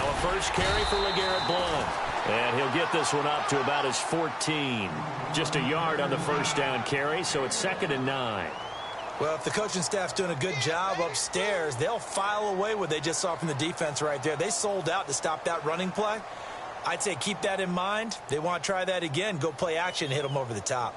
Now a first carry for LeGarrette Blount. And he'll get this one up to about his 14. Just a yard on the first down carry, so it's 2nd and 9. Well, if the coaching staff's doing a good job upstairs, they'll file away what they just saw from the defense right there. They sold out to stop that running play. I'd say keep that in mind. They want to try that again. Go play action, hit them over the top.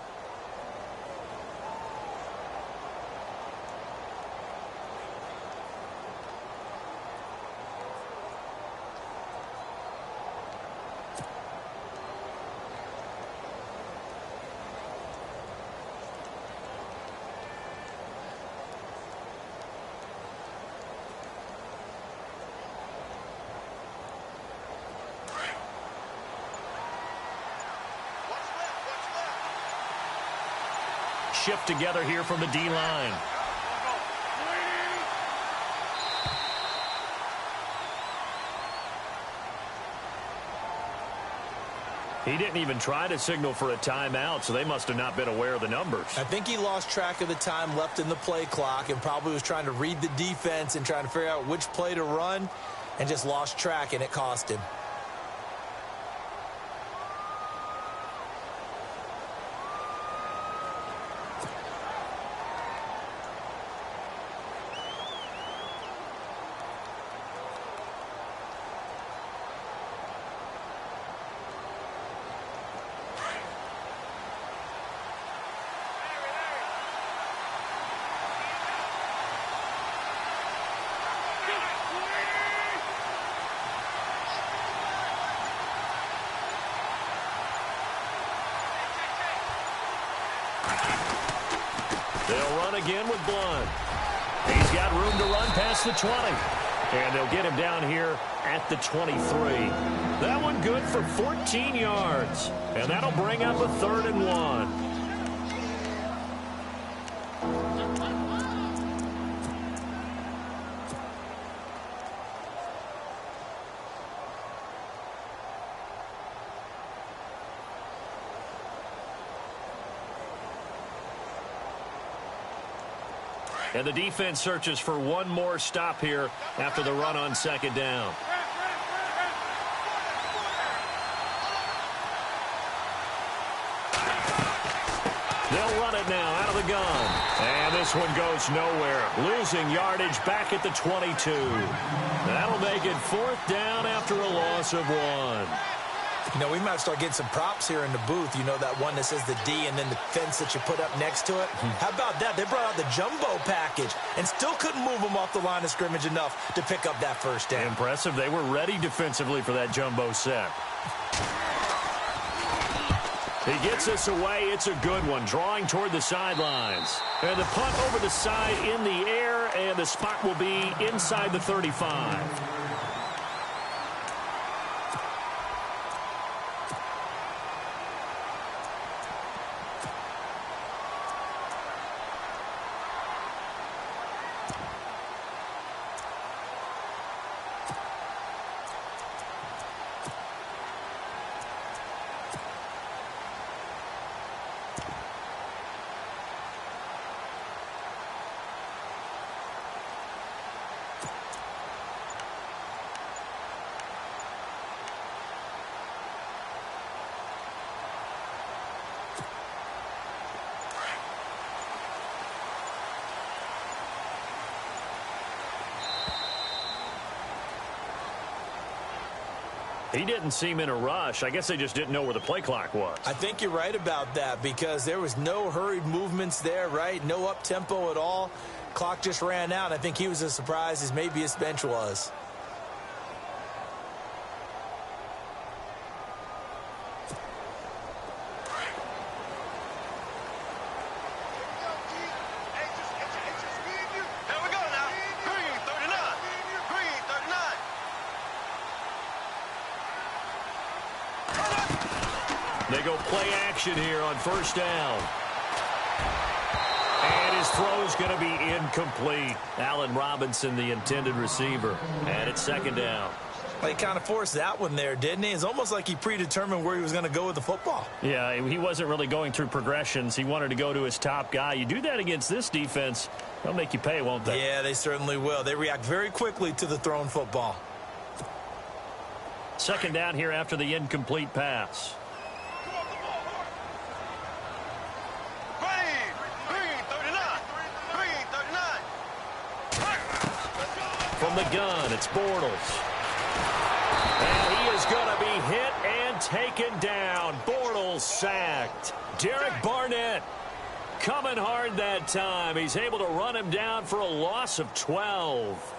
Shift together here from the D-line. He didn't even try to signal for a timeout, so they must have not been aware of the numbers. I think he lost track of the time left in the play clock and probably was trying to read the defense and trying to figure out which play to run and just lost track, and it cost him. They'll run again with Blount. He's got room to run past the 20. And they'll get him down here at the 23. That one good for 14 yards. And that'll bring up a 3rd and 1. And the defense searches for one more stop here after the run on 2nd down. They'll run it now out of the gun. And this one goes nowhere. Losing yardage back at the 22. That'll make it 4th down after a loss of 1. You know, we might start getting some props here in the booth. You know, that one that says the D and then the fence that you put up next to it. How about that? They brought out the jumbo package and still couldn't move them off the line of scrimmage enough to pick up that first down. Impressive. They were ready defensively for that jumbo set. He gets this away. It's a good one. Drawing toward the sidelines. And the punt over the side in the air, and the spot will be inside the 35. He didn't seem in a rush. I guess they just didn't know where the play clock was. I think you're right about that because there was no hurried movements there, right? No up-tempo at all. Clock just ran out. I think he was as surprised as maybe his bench was. They go play action here on 1st down. And his throw's going to be incomplete. Allen Robinson, the intended receiver. And it's 2nd down. Well, he kind of forced that one there, didn't he? It's almost like he predetermined where he was going to go with the football. Yeah, he wasn't really going through progressions. He wanted to go to his top guy. You do that against this defense, they'll make you pay, won't they? Yeah, they certainly will. They react very quickly to the thrown football. Second down here after the incomplete pass. From the gun, it's Bortles. And he is going to be hit and taken down. Bortles sacked. Derek Barnett coming hard that time. He's able to run him down for a loss of 12.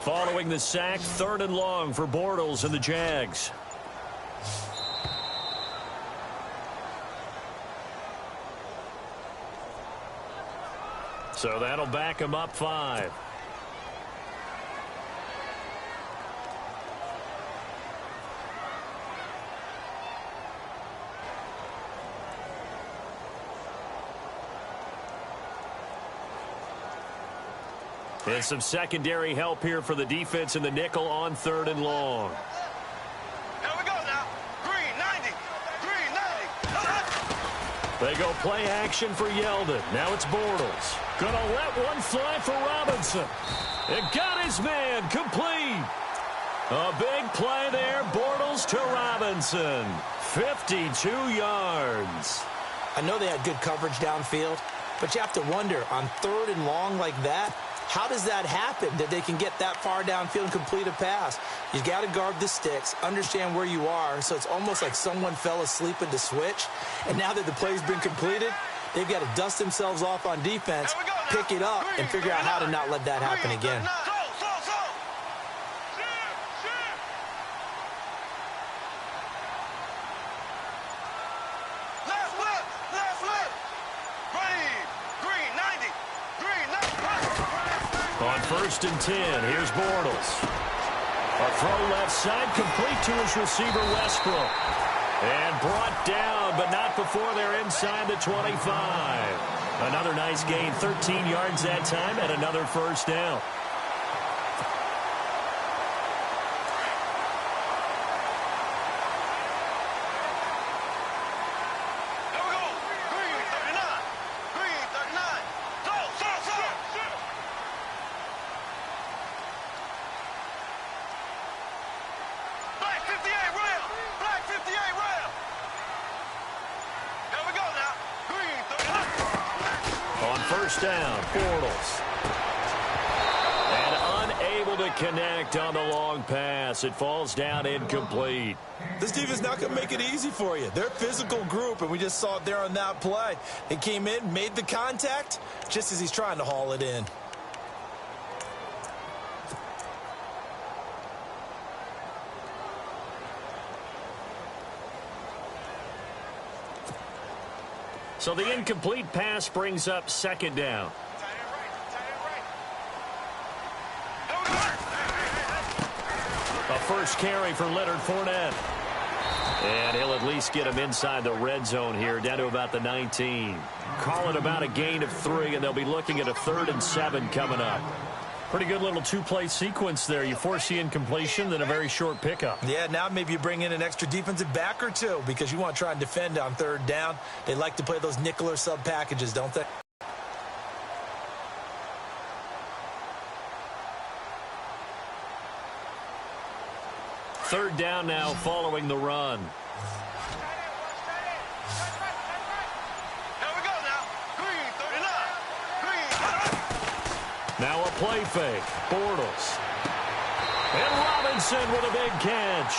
Following the sack, 3rd and long for Bortles and the Jags. So that'll back him up 5. And some secondary help here for the defense in the nickel on 3rd and long. Here we go now. Green 90. Green 90. They go play action for Yeldon. Now it's Bortles. Gonna let one fly for Robinson. It got his man complete. A big play there. Bortles to Robinson. 52 yards. I know they had good coverage downfield, but you have to wonder, on 3rd and long like that, how does that happen, that they can get that far downfield and complete a pass? You got to guard the sticks, understand where you are, so it's almost like someone fell asleep in the switch, and now that the play's been completed, they've got to dust themselves off on defense, pick it up, and figure out how to not let that happen again. On 1st and 10, here's Bortles. A throw left side, complete to his receiver, Westbrook. And brought down, but not before they're inside the 25. Another nice gain, 13 yards that time, and another 1st down. Down, Bortles. And unable to connect on the long pass. It falls down incomplete. This defense not going to make it easy for you. They're a physical group, and we just saw it there on that play. They came in, made the contact, just as he's trying to haul it in. So the incomplete pass brings up 2nd down. A first carry for Leonard Fournette. And he'll at least get him inside the red zone here, down to about the 19. Call it about a gain of 3, and they'll be looking at a 3rd and 7 coming up. Pretty good little 2-play sequence there. You force the incompletion, then a very short pickup. Yeah, now maybe you bring in an extra defensive back or 2 because you want to try and defend on 3rd down. They like to play those nickel or sub packages, don't they? Third down now following the run. Now a play fake. Bortles. And Robinson with a big catch.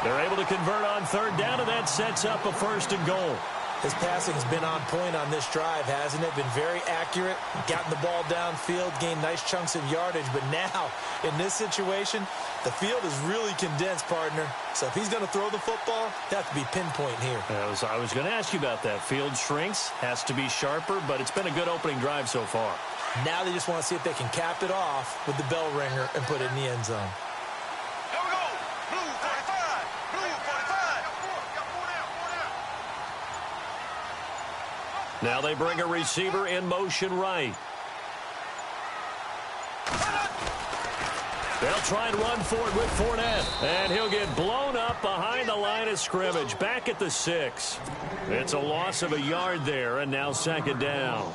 They're able to convert on 3rd down, and that sets up a 1st and goal. His passing's been on point on this drive, hasn't it? Been very accurate, gotten the ball downfield, gained nice chunks of yardage. But now, in this situation, the field is really condensed, partner. So if he's going to throw the football, that has to be pinpoint here. I was going to ask you about that. Field shrinks, has to be sharper, but it's been a good opening drive so far. Now they just want to see if they can cap it off with the bell ringer and put it in the end zone. Here we go. Blue 45. Blue 45. Now they bring a receiver in motion right. They'll try and run for it with Fournette. And he'll get blown up behind the line of scrimmage, back at the 6. It's a loss of a yard there, and now second down.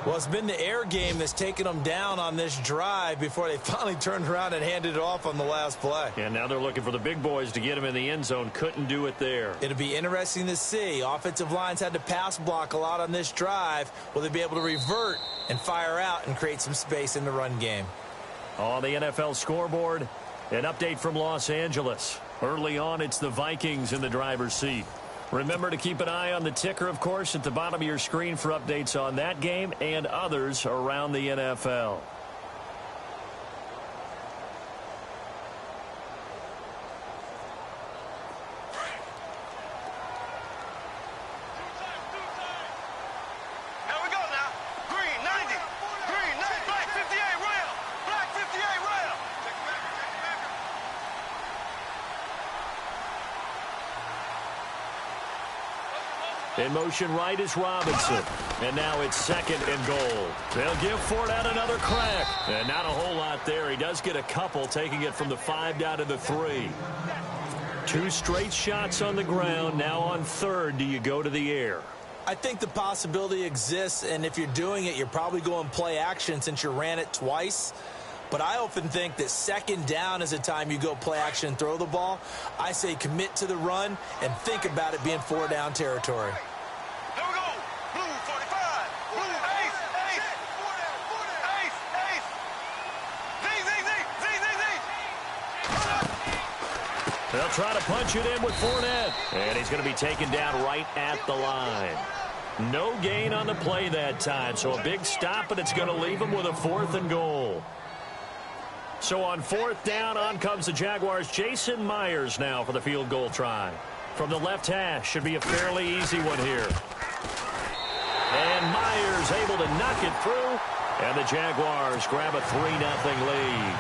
Well, it's been the air game that's taken them down on this drive before they finally turned around and handed it off on the last play. And now they're looking for the big boys to get him in the end zone. Couldn't do it there. It'll be interesting to see. Offensive lines had to pass block a lot on this drive. Will they be able to revert and fire out and create some space in the run game? On the NFL scoreboard, an update from Los Angeles. Early on, it's the Vikings in the driver's seat. Remember to keep an eye on the ticker, of course, at the bottom of your screen for updates on that game and others around the NFL. Here we go now. Green 90. Green 90. Black 58 rail. Black 58 rail. In motion right is Robinson. And now it's second and goal. They'll give Fournette another crack. And not a whole lot there. He does get a couple, taking it from the 5 down to the 3. 2 straight shots on the ground. Now on third, do you go to the air? I think the possibility exists, and if you're doing it, you're probably going play action since you ran it twice. But I often think that second down is a time you go play action and throw the ball. I say commit to the run and think about it being 4 down territory. Here we go. Blue 45. Blue ace. Ace. Ace. Ace. Z. They'll try to punch it in with Fournette. And he's going to be taken down right at the line. No gain on the play that time. So a big stop, and it's going to leave him with a 4th and goal. So on 4th down, on comes the Jaguars. Jason Myers now for the field goal try. From the left hash, should be a fairly easy one here. And Myers able to knock it through. And the Jaguars grab a 3-0 lead.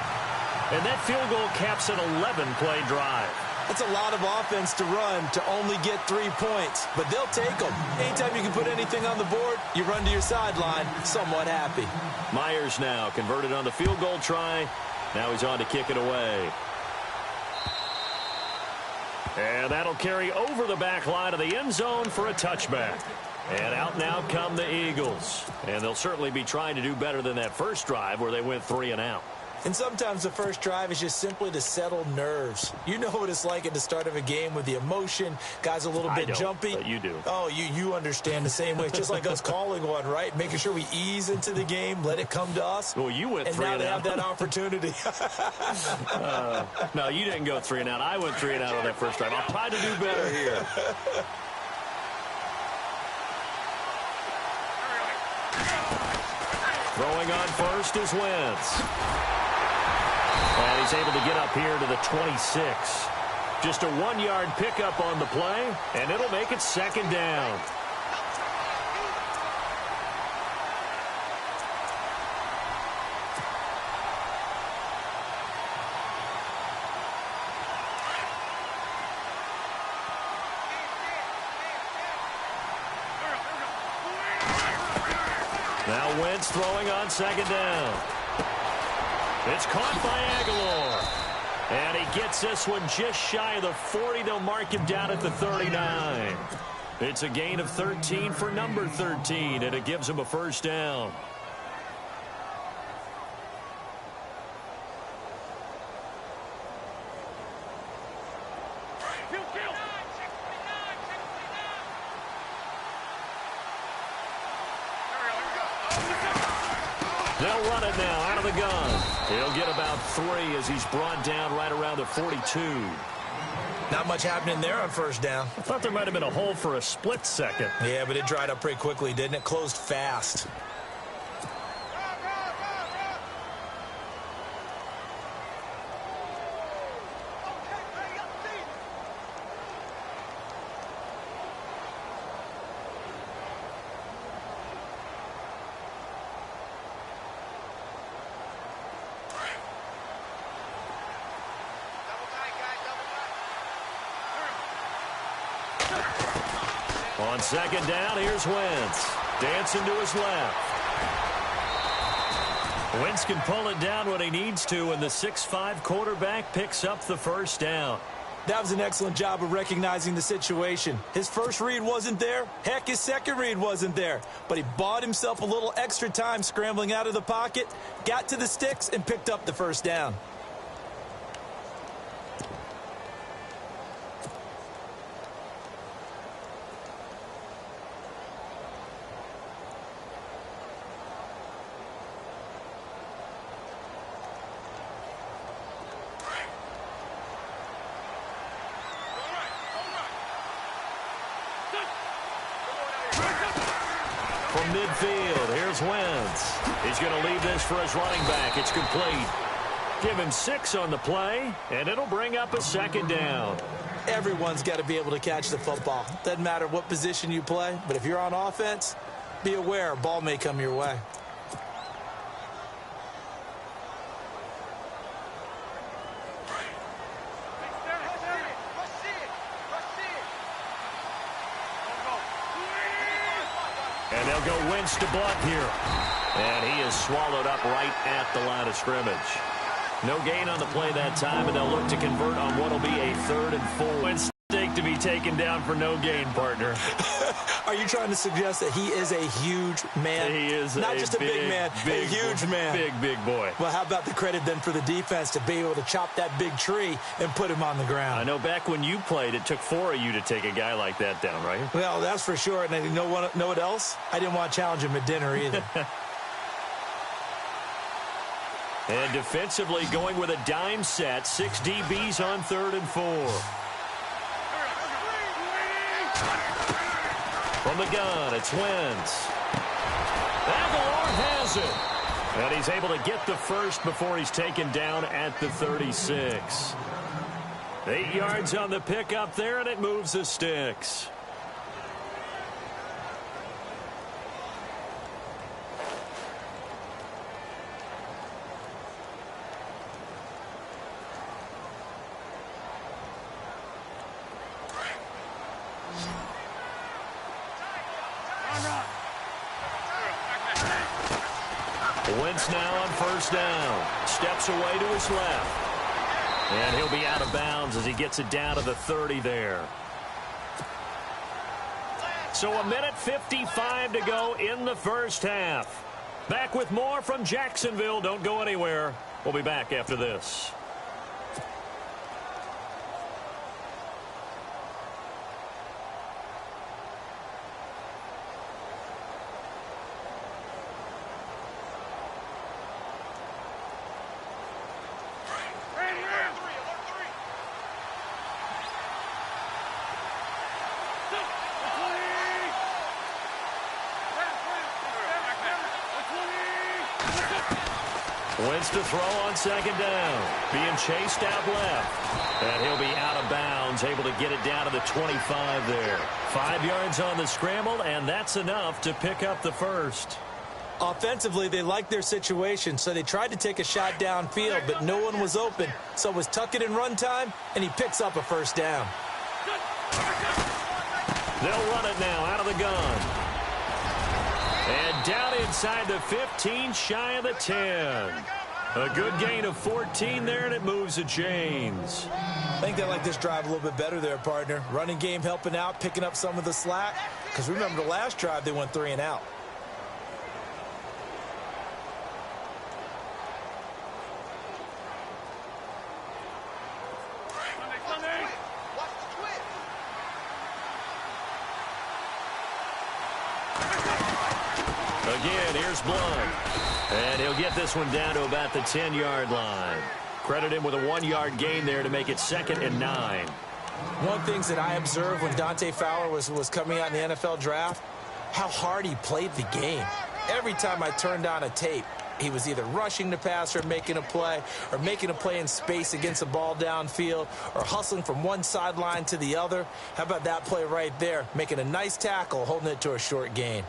And that field goal caps an 11-play drive. That's a lot of offense to run to only get 3 points, but they'll take them. Anytime you can put anything on the board, you run to your sideline somewhat happy. Myers now converted on the field goal try. Now he's on to kick it away. And that'll carry over the back line of the end zone for a touchback. And out now come the Eagles. And they'll certainly be trying to do better than that first drive where they went 3 and out. And sometimes the first drive is just simply to settle nerves. You know what it's like at the start of a game with the emotion. Guys a little bit jumpy. But you do. Oh, you understand the same way. It's just like us calling one, right? Making sure we ease into the game, let it come to us. Well, you went 3 and out. And now they have that opportunity. No, you didn't go 3 and out. I went 3 and out on that first drive. I'll try to do better here. Throwing on first is Wentz. And he's able to get up here to the 26. Just a 1-yard pickup on the play, and it'll make it second down. Now Wentz throwing on second down. It's caught by Aguilar. And he gets this one just shy of the 40. They'll mark him down at the 39. It's a gain of 13 for number 13, and it gives him a first down. They'll run it now out of the gun. He'll get about 3 as he's brought down right around the 42. Not much happening there on first down. I thought there might have been a hole for a split second. Yeah, but it dried up pretty quickly, didn't it? Closed fast. On second down, here's Wentz. Dancing to his left. Wentz can pull it down when he needs to, and the 6'5" quarterback picks up the first down. That was an excellent job of recognizing the situation. His first read wasn't there. Heck, his second read wasn't there. But he bought himself a little extra time scrambling out of the pocket, got to the sticks, and picked up the first down. From midfield, here's Wentz. He's going to leave this for his running back. It's complete. Give him 6 on the play, and it'll bring up a second down. Everyone's got to be able to catch the football. Doesn't matter what position you play, but if you're on offense, be aware a ball may come your way. And they'll go Wentz to Blunt here. And he is swallowed up right at the line of scrimmage. No gain on the play that time, and they'll look to convert on what will be a 3rd and 4. Wentz to be taken down for no gain, partner. Are you trying to suggest that he is a huge man? He is not just a big man, a huge man. Big boy. Well, how about the credit then for the defense to be able to chop that big tree and put him on the ground? I know back when you played, it took 4 of you to take a guy like that down, right? Well, that's for sure. And you know what else? I didn't want to challenge him at dinner either. And defensively going with a dime set, 6 DBs on 3rd and 4. From the gun, it's Wentz. Aguilar has it. And he's able to get the first before he's taken down at the 36. 8 yards on the pickup there, and it moves the sticks. Wentz now on first down. Steps away to his left. And he'll be out of bounds as he gets it down to the 30 there. So 1:55 to go in the first half. Back with more from Jacksonville. Don't go anywhere. We'll be back after this. Wentz to throw on second down. Being chased out left. And he'll be out of bounds, able to get it down to the 25 there. 5 yards on the scramble, and that's enough to pick up the first. Offensively, they liked their situation, so they tried to take a shot downfield, but no one was open. So it was tuck it in run time, and he picks up a first down. They'll run it now out of the gun. And down inside the 15, shy of the 10. A good gain of 14 there, and it moves the chains. I think they like this drive a little bit better there, partner. Running game helping out, picking up some of the slack. Because remember the last drive, they went 3 and out. Again, here's Blunt. And he'll get this one down to about the 10-yard line. Credit him with a 1-yard gain there to make it 2nd and 9. One of the things that I observed when Dante Fowler was coming out in the NFL draft, how hard he played the game. Every time I turned on a tape, he was either rushing the passer, making a play, or making a play in space against a ball downfield, or hustling from one sideline to the other. How about that play right there? Making a nice tackle, holding it to a short gain.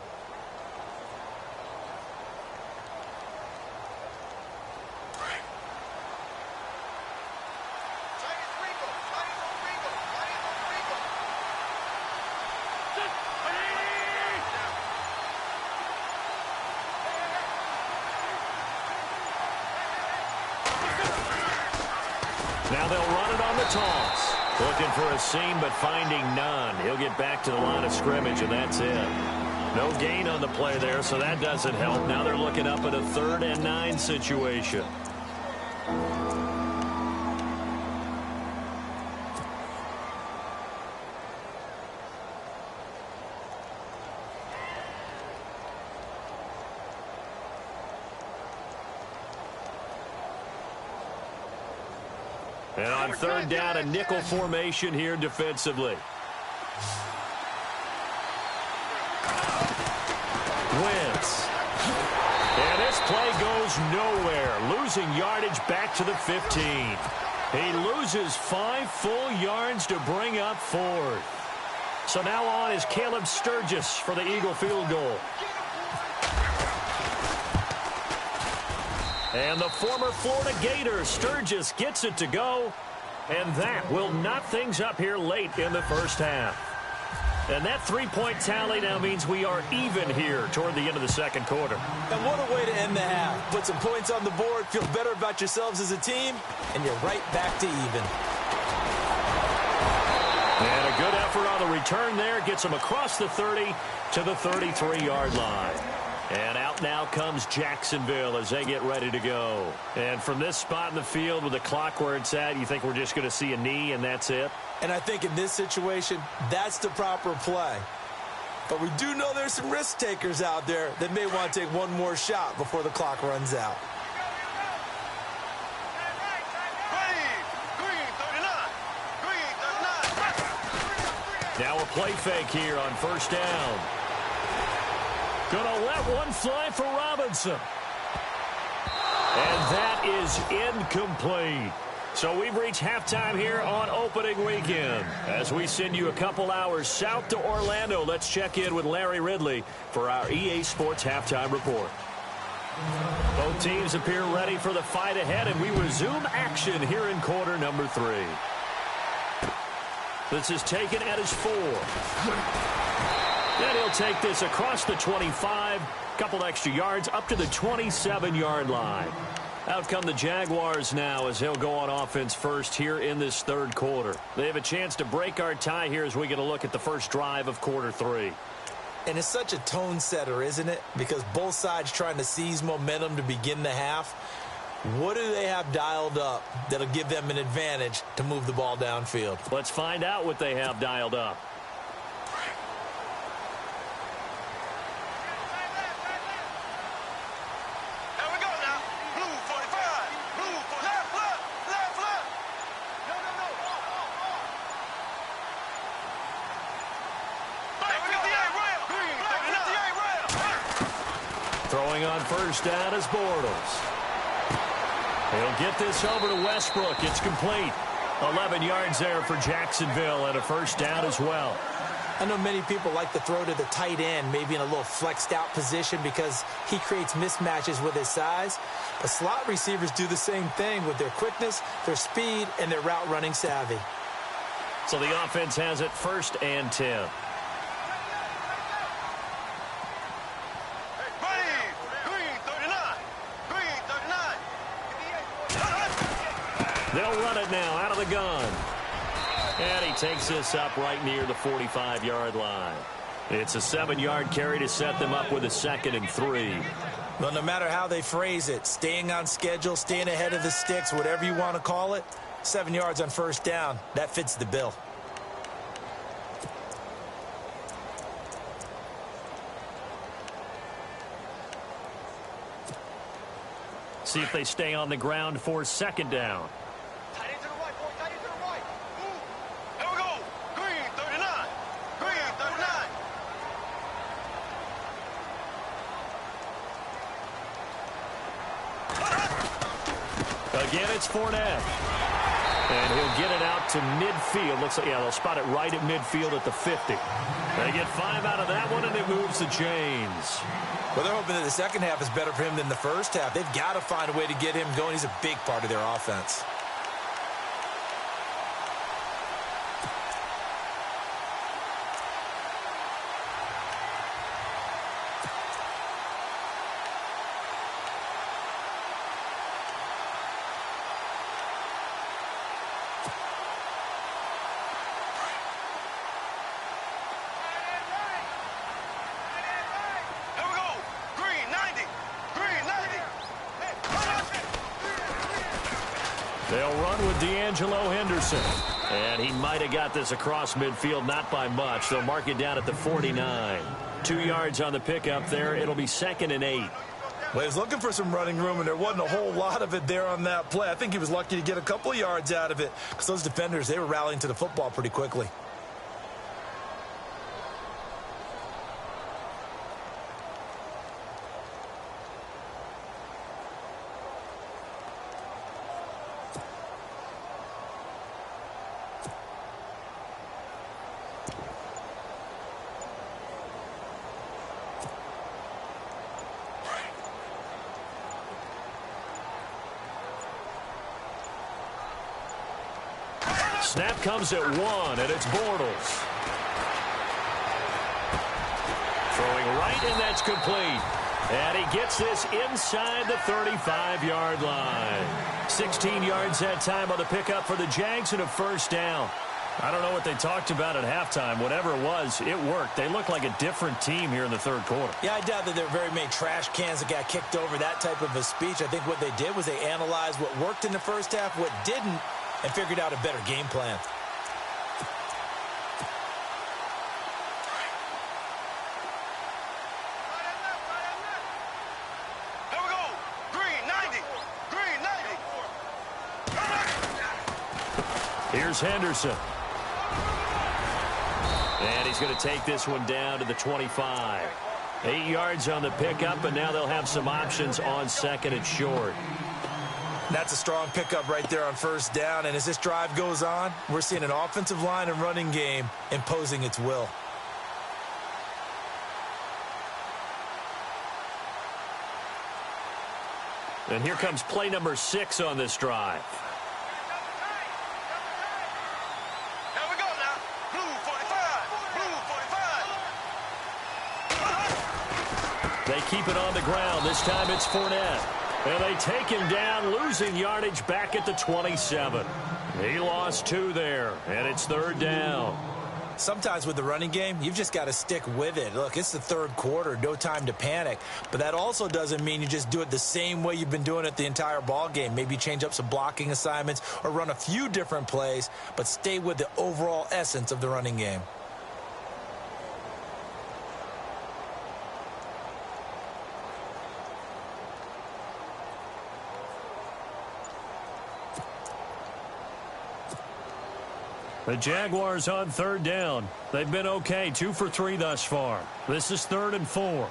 Now they'll run it on the toss. Looking for a seam, but finding none. He'll get back to the line of scrimmage, and that's it. No gain on the play there, so that doesn't help. Now they're looking up at a 3rd and 9 situation. And on 3rd down, a nickel formation here defensively. Wentz. And this play goes nowhere. Losing yardage back to the 15. He loses 5 full yards to bring up 4th. So now on is Caleb Sturgis for the Eagle field goal. And the former Florida Gator, Sturgis, gets it to go. And that will knot things up here late in the first half. And that 3-point tally now means we are even here toward the end of the second quarter. And what a way to end the half. Put some points on the board, feel better about yourselves as a team, and you're right back to even. And a good effort on the return there. Gets them across the 30 to the 33-yard line. And out now comes Jacksonville as they get ready to go. And from this spot in the field with the clock where it's at, you think we're just going to see a knee and that's it? And I think in this situation, that's the proper play. But we do know there's some risk takers out there that may want to take one more shot before the clock runs out. Now a play fake here on 1st down. Gonna let one fly for Robinson. And that is incomplete. So we've reached halftime here on opening weekend. As we send you a couple hours south to Orlando, let's check in with Larry Ridley for our EA Sports Halftime Report. Both teams appear ready for the fight ahead, and we resume action here in quarter number 3. This is taken at his 4. Then he'll take this across the 25, couple extra yards up to the 27-yard line. Out come the Jaguars now as they'll go on offense first here in this 3rd quarter. They have a chance to break our tie here as we get a look at the first drive of quarter 3. And it's such a tone setter, isn't it? Because both sides trying to seize momentum to begin the half. What do they have dialed up that'll give them an advantage to move the ball downfield? Let's find out what they have dialed up. Throwing on 1st down is Bortles. He'll get this over to Westbrook. It's complete. 11 yards there for Jacksonville and a 1st down as well. I know many people like to throw to the tight end, maybe in a little flexed out position because he creates mismatches with his size. The slot receivers do the same thing with their quickness, their speed, and their route running savvy. So the offense has it 1st and 10. They'll run it now out of the gun. And he takes this up right near the 45-yard line. It's a 7-yard carry to set them up with a 2nd and 3. Well, no matter how they phrase it, staying on schedule, staying ahead of the sticks, whatever you want to call it, 7 yards on 1st down, that fits the bill. See if they stay on the ground for 2nd down. Again, it's Fournette. And he'll get it out to midfield. Looks like, yeah, they'll spot it right at midfield at the 50. They get 5 out of that one, and it moves the chains. Well, they're hoping that the second half is better for him than the first half. They've got to find a way to get him going. He's a big part of their offense. They'll run with D'Angelo Henderson. And he might have got this across midfield, not by much. They'll mark it down at the 49. 2 yards on the pickup there. It'll be 2nd and 8. Well, he was looking for some running room, and there wasn't a whole lot of it there on that play. I think he was lucky to get a couple of yards out of it because those defenders, they were rallying to the football pretty quickly. Snap comes at 1, and it's Bortles. Throwing right, and that's complete. And he gets this inside the 35-yard line. 16 yards that time on the pickup for the Jags and a first down. I don't know what they talked about at halftime. Whatever it was, it worked. They look like a different team here in the third quarter. Yeah, I doubt that there were very many trash cans that got kicked over, that type of a speech. I think what they did was they analyzed what worked in the first half, what didn't, and figured out a better game plan. Here we go. Green, 90. Green, 90. Here's Henderson. And he's going to take this one down to the 25. 8 yards on the pickup, and now they'll have some options on 2nd and short. That's a strong pickup right there on first down. And as this drive goes on, we're seeing an offensive line and running game imposing its will. And here comes play number 6 on this drive. Here we go now. Blue 45. Blue 45. They keep it on the ground. This time it's Fournette. And they take him down, losing yardage back at the 27. He lost 2 there, and it's 3rd down. Sometimes with the running game, you've just got to stick with it. Look, it's the third quarter, no time to panic. But that also doesn't mean you just do it the same way you've been doing it the entire ball game. Maybe change up some blocking assignments or run a few different plays, but stay with the overall essence of the running game. The Jaguars on 3rd down. They've been okay, 2 for 3 thus far. This is 3rd and 4.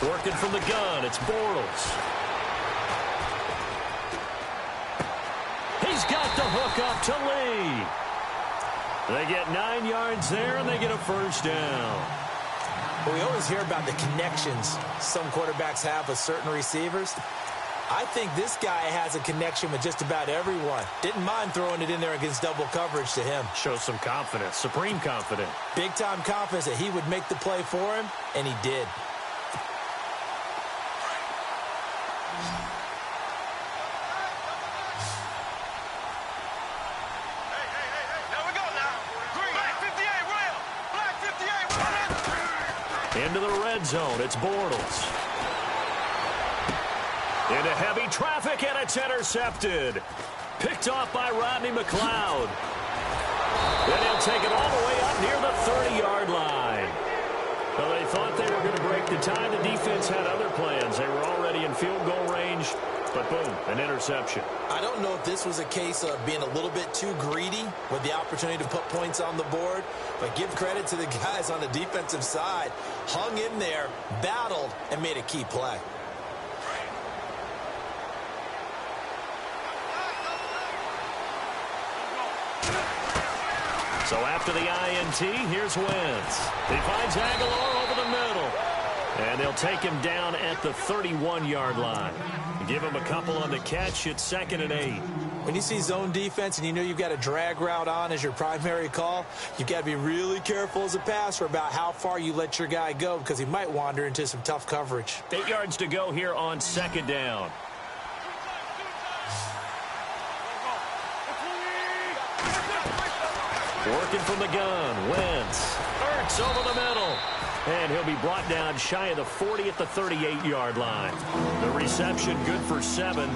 Working from the gun, it's Bortles. He's got the hook up to Lee. They get 9 yards there, and they get a first down. Well, we always hear about the connections some quarterbacks have with certain receivers. I think this guy has a connection with just about everyone. Didn't mind throwing it in there against double coverage to him. Shows some confidence, supreme confidence. Big-time confidence that he would make the play for him, and he did. Here we go now. Green, black 58 rail. Black 58 rail. Into the red zone, it's Bortles. Into heavy traffic, and it's intercepted. Picked off by Rodney McLeod. Then he'll take it all the way up near the 30-yard line. Well, they thought they were going to break the tie. The defense had other plans. They were already in field goal range, but boom, an interception. I don't know if this was a case of being a little bit too greedy with the opportunity to put points on the board, but give credit to the guys on the defensive side. Hung in there, battled, and made a key play. So after the INT, here's Wentz. He finds Aguilar over the middle. And they'll take him down at the 31-yard line. Give him a couple on the catch. It's 2nd and 8. When you see zone defense and you know you've got a drag route on as your primary call, you've got to be really careful as a passer about how far you let your guy go because he might wander into some tough coverage. 8 yards to go here on 2nd down. Working from the gun, Wentz. Hurts over the middle. And he'll be brought down shy of the 40 at the 38-yard line. The reception good for 7.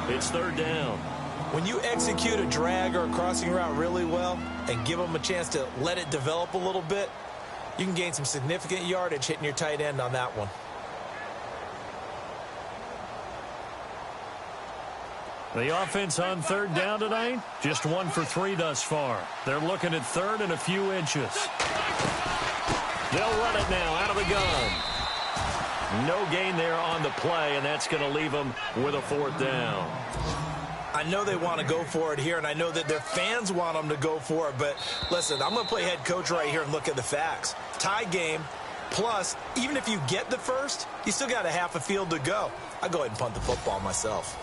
It's third down. When you execute a drag or a crossing route really well and give them a chance to let it develop a little bit, you can gain some significant yardage hitting your tight end on that one. The offense on third down tonight, just 1 for 3 thus far. They're looking at third and a few inches. They'll run it now out of the gun. No gain there on the play, and that's going to leave them with a fourth down. I know they want to go for it here, and I know that their fans want them to go for it, but listen, I'm going to play head coach right here and look at the facts. Tie game, plus, even if you get the first, you still got a half a field to go. I'll go ahead and punt the football myself.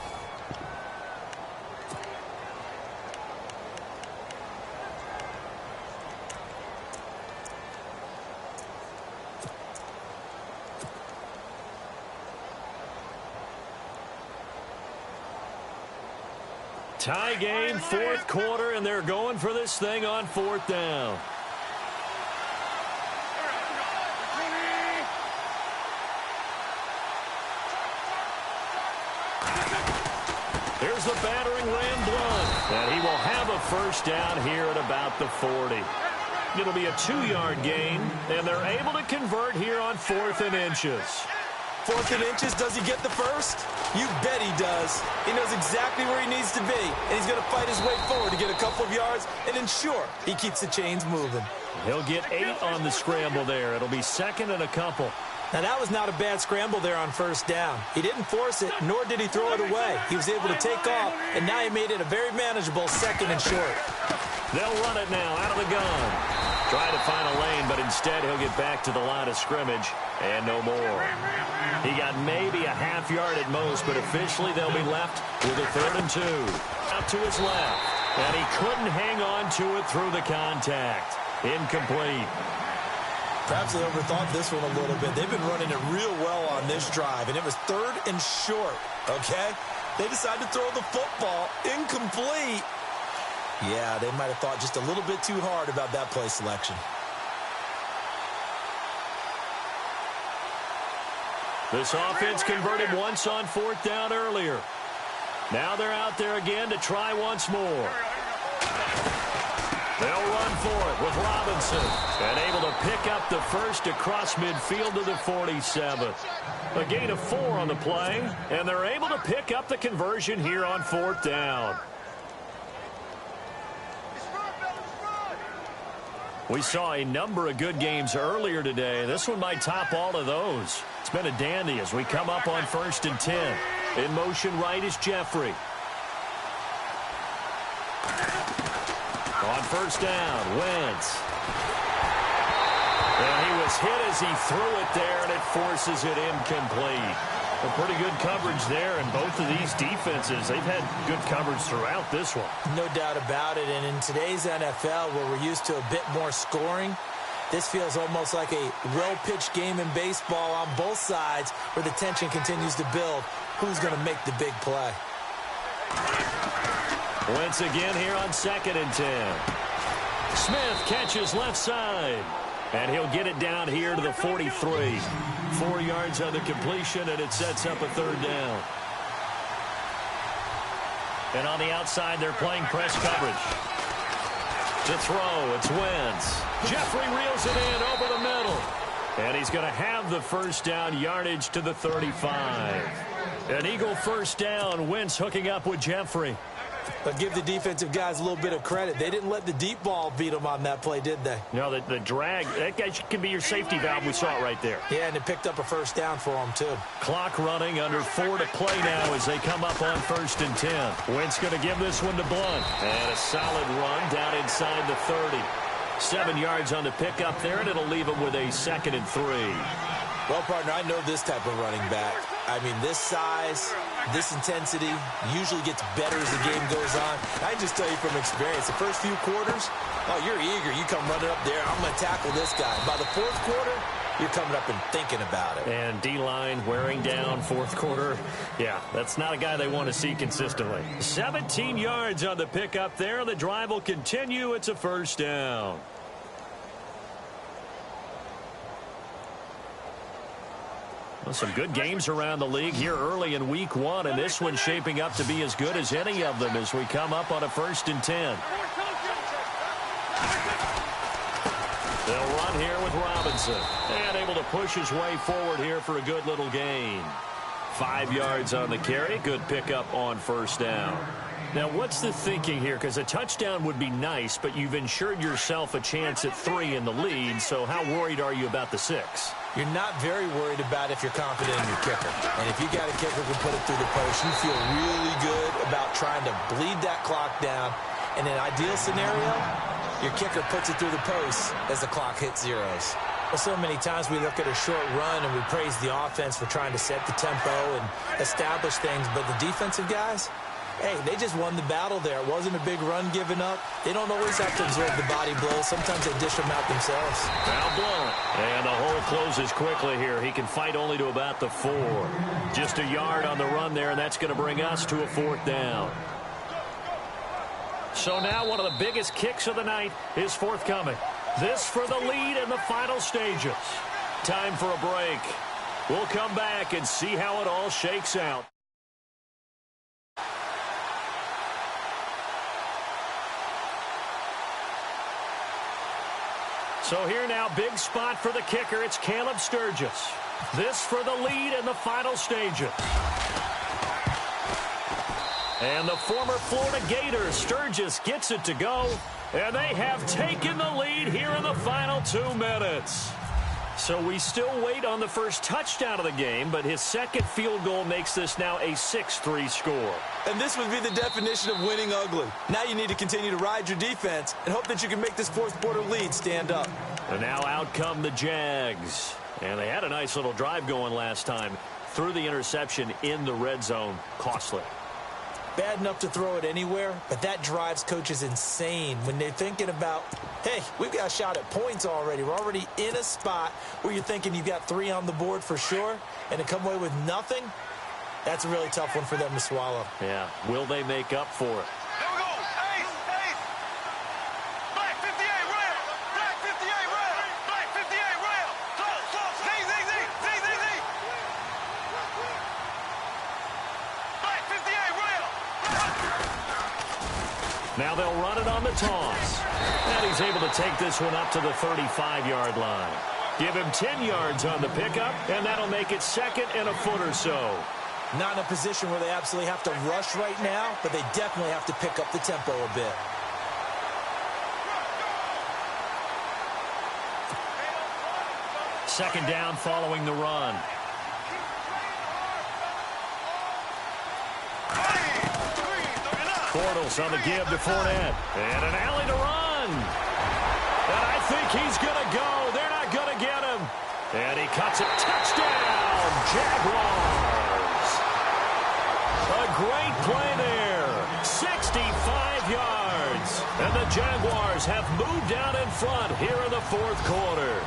Tie game, fourth quarter, and they're going for this thing on fourth down. Here's the battering ram Blunt, and he will have a first down here at about the 40. It'll be a 2-yard gain, and they're able to convert here on 4th and inches. 4th and inches, does he get the first? You bet he does. He knows exactly where he needs to be, and he's going to fight his way forward to get a couple of yards and ensure he keeps the chains moving. He'll get 8 on the scramble there. It'll be second and a couple. Now, that was not a bad scramble there on first down. He didn't force it, nor did he throw it away. He was able to take off, and now he made it a very manageable second and short. They'll run it now out of the gun. Try to find a lane, but instead he'll get back to the line of scrimmage and no more. He got maybe a half yard at most, but officially they'll be left with a 3rd and 2. Out to his left, and he couldn't hang on to it through the contact. Incomplete. Perhaps they overthought this one a little bit. They've been running it real well on this drive, and it was 3rd and short, okay? They decided to throw the football incomplete. Yeah, they might have thought just a little bit too hard about that play selection. This offense converted once on 4th down earlier. Now they're out there again to try once more. They'll run for it with Robinson, and able to pick up the first across midfield to the 47. A gain of 4 on the play, and they're able to pick up the conversion here on 4th down. We saw a number of good games earlier today. This one might top all of those. It's been a dandy as we come up on 1st and 10. In motion right is Jeffrey. On first down, Wentz. And he was hit as he threw it there, and it forces it incomplete. A pretty good coverage there, and both of these defenses, they've had good coverage throughout this one. No doubt about it, and in today's NFL, where we're used to a bit more scoring, this feels almost like a well-pitched game in baseball on both sides, where the tension continues to build. Who's going to make the big play? Wentz again here on 2nd and 10. Smith catches left side. And he'll get it down here to the 43. 4 yards on the completion, and it sets up a 3rd down. And on the outside, they're playing press coverage. To throw, it's Wentz. Jeffrey reels it in over the middle. And he's going to have the first down, yardage to the 35. An Eagle first down. Wentz hooking up with Jeffrey. But give the defensive guys a little bit of credit. They didn't let the deep ball beat them on that play, did they? No, the drag, that guy can be your safety valve. We saw it right there. Yeah, and it picked up a first down for them, too. Clock running, under 4 to play now as they come up on 1st and 10. Wentz going to give this one to Blunt. And a solid run down inside the 30. 7 yards on the pickup there, and it'll leave him with a 2nd and 3. Well, partner, I know this type of running back. I mean, this size, this intensity usually gets better as the game goes on. I can just tell you from experience, the first few quarters, oh, you're eager. You come running up there, I'm going to tackle this guy. By the 4th quarter, you're coming up and thinking about it. And D-line wearing down 4th quarter. Yeah, that's not a guy they want to see consistently. 17 yards on the pickup there. The drive will continue. It's a first down. Well, some good games around the league here early in week 1, and this one's shaping up to be as good as any of them as we come up on a 1st and 10. They'll run here with Robinson, and able to push his way forward here for a good little gain. 5 yards on the carry. Good pickup on 1st down. Now, what's the thinking here? Because a touchdown would be nice, but you've ensured yourself a chance at 3 in the lead, so how worried are you about the 6? You're not very worried about if you're confident in your kicker. And if you got a kicker who can put it through the post, you feel really good about trying to bleed that clock down. In an ideal scenario, your kicker puts it through the post as the clock hits zeros. Well, so many times we look at a short run and we praise the offense for trying to set the tempo and establish things, but the defensive guys, hey, they just won the battle there. It wasn't a big run given up. They don't always have to absorb the body blows. Sometimes they dish them out themselves. Now blown. And the hole closes quickly here. He can fight only to about the 4. Just a yard on the run there, and that's going to bring us to a 4th down. So now one of the biggest kicks of the night is forthcoming. This for the lead in the final stages. Time for a break. We'll come back and see how it all shakes out. So here now, big spot for the kicker. It's Caleb Sturgis. This for the lead in the final stages. And the former Florida Gator, Sturgis, gets it to go. And they have taken the lead here in the final 2 minutes. So we still wait on the first touchdown of the game, but his second field goal makes this now a 6-3 score. And this would be the definition of winning ugly. Now you need to continue to ride your defense and hope that you can make this 4th quarter lead stand up. And now out come the Jags. And they had a nice little drive going last time. Threw the interception in the red zone. Costly. Bad enough to throw it anywhere, but that drives coaches insane when they're thinking about, hey, we've got a shot at points already. We're already in a spot where you're thinking you've got 3 on the board for sure, and to come away with nothing, that's a really tough one for them to swallow. Yeah. Will they make up for it? Here we go. Ace, ace. Black 58 rail. Black 58 rail. Black 58 rail. Close, close. Z, Z, Z. Z, Z, Z. Black 58 rail. Now they'll run it on the toss. And he's able to take this one up to the 35-yard line. Give him 10 yards on the pickup, and that'll make it 2nd and a foot or so. Not in a position where they absolutely have to rush right now, but they definitely have to pick up the tempo a bit. Second down following the run. Bortles on the give to Fournette. And an alley to run. And I think he's going to go. They're not going to get him. And he cuts it. Touchdown, Jaguars. A great play there. 65 yards. And the Jaguars have moved out in front here in the 4th quarter.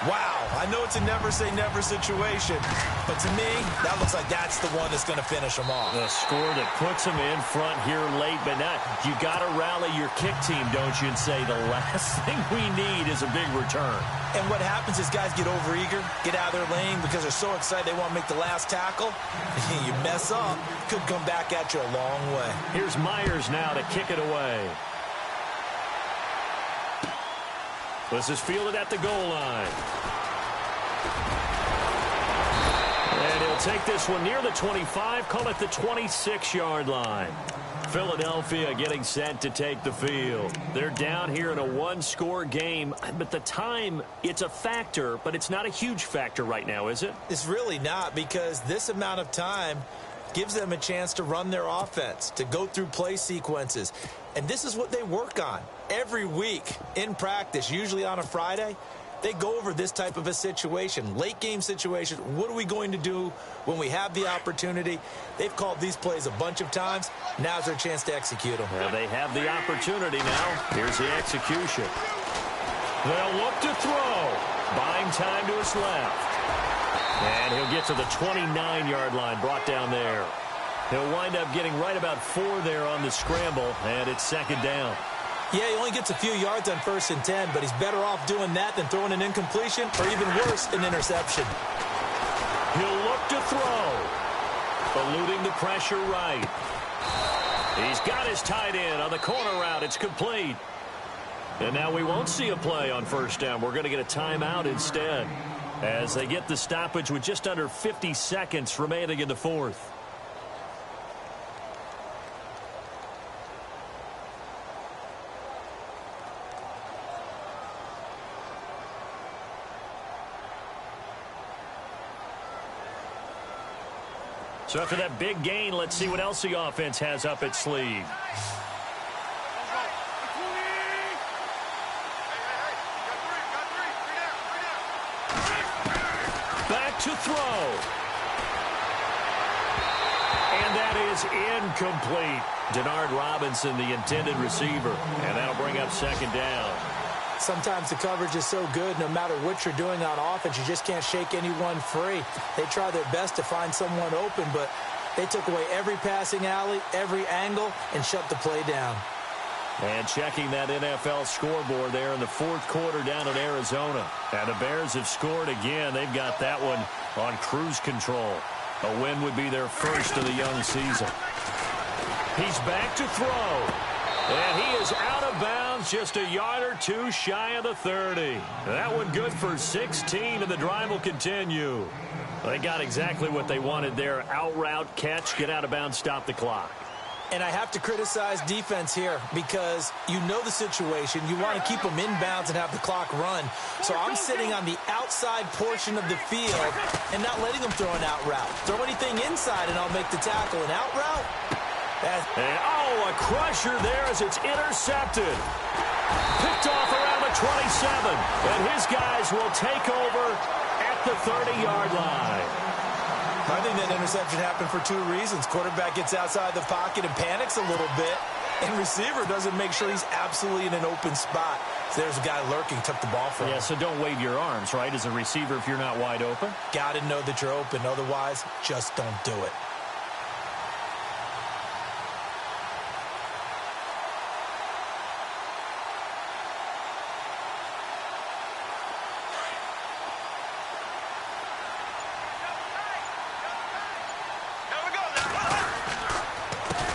Wow, I know it's a never-say-never situation, but to me, that looks like that's the one that's going to finish them off. The score that puts them in front here late, but not. You got to rally your kick team, don't you, and say the last thing we need is a big return. And what happens is guys get overeager, get out of their lane because they're so excited they want to make the last tackle. You mess up, could come back at you a long way. Here's Myers now to kick it away. This is fielded at the goal line. And he'll take this one near the 25, call it the 26-yard line. Philadelphia getting set to take the field. They're down here in a 1-score game, but the time, it's a factor, but it's not a huge factor right now, is it? It's really not, because this amount of time gives them a chance to run their offense, to go through play sequences. And this is what they work on every week in practice, usually on a Friday. They go over this type of a situation, late game situation. What are we going to do when we have the opportunity? They've called these plays a bunch of times. Now's their chance to execute them. Well, they have the opportunity now. Here's the execution. They'll look to throw. Buying time to his left. And he'll get to the 29-yard line, brought down there. He'll wind up getting right about 4 there on the scramble, and it's 2nd down. Yeah, he only gets a few yards on 1st and 10, but he's better off doing that than throwing an incompletion or even worse, an interception. He'll look to throw. Eluding the pressure right. He's got his tight end on the corner route. It's complete. And now we won't see a play on first down. We're going to get a timeout instead as they get the stoppage with just under 50 seconds remaining in the fourth. So after that big gain, let's see what else the offense has up its sleeve. Back to throw. And that is incomplete. Denard Robinson, the intended receiver. And that'll bring up second down. Sometimes the coverage is so good, no matter what you're doing on offense, you just can't shake anyone free. They try their best to find someone open, but they took away every passing alley, every angle, and shut the play down. And checking that NFL scoreboard there in the fourth quarter down in Arizona. And the Bears have scored again. They've got that one on cruise control. A win would be their first of the young season. He's back to throw. And he is out of bounds, just a yard or two shy of the 30. That one good for 16, and the drive will continue. They got exactly what they wanted there. Out route, catch, get out of bounds, stop the clock. And I have to criticize defense here because you know the situation. You want to keep them inbounds and have the clock run. So I'm sitting on the outside portion of the field and not letting them throw an out route. Throw anything inside and I'll make the tackle. An out route? And, oh, a crusher there as it's intercepted. Picked off around the 27. And his guys will take over at the 30-yard line. I think that interception happened for two reasons. Quarterback gets outside the pocket and panics a little bit. And receiver doesn't make sure he's absolutely in an open spot. So there's a guy lurking, took the ball from him. Yeah, so don't wave your arms, right, as a receiver if you're not wide open. Got to know that you're open. Otherwise, just don't do it.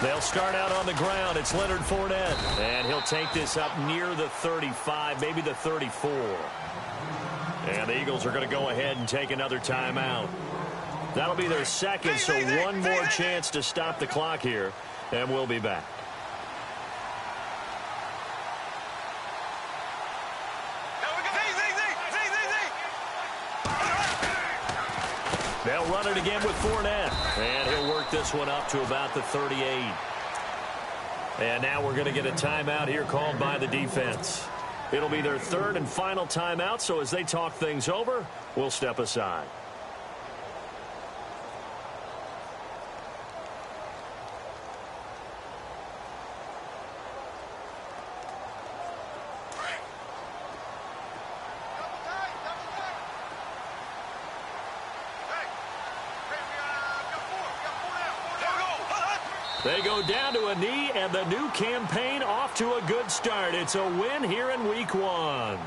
They'll start out on the ground. It's Leonard Fournette. And he'll take this up near the 35, maybe the 34. And the Eagles are going to go ahead and take another timeout. That'll be their second, so one more chance to stop the clock here. And we'll be back. They'll run it again with Fournette. And he'll work this one up to about the 38. And now we're going to get a timeout here called by the defense. It'll be their third and final timeout, so as they talk things over, we'll step aside. They go down to a knee, and the new campaign off to a good start. It's a win here in week one.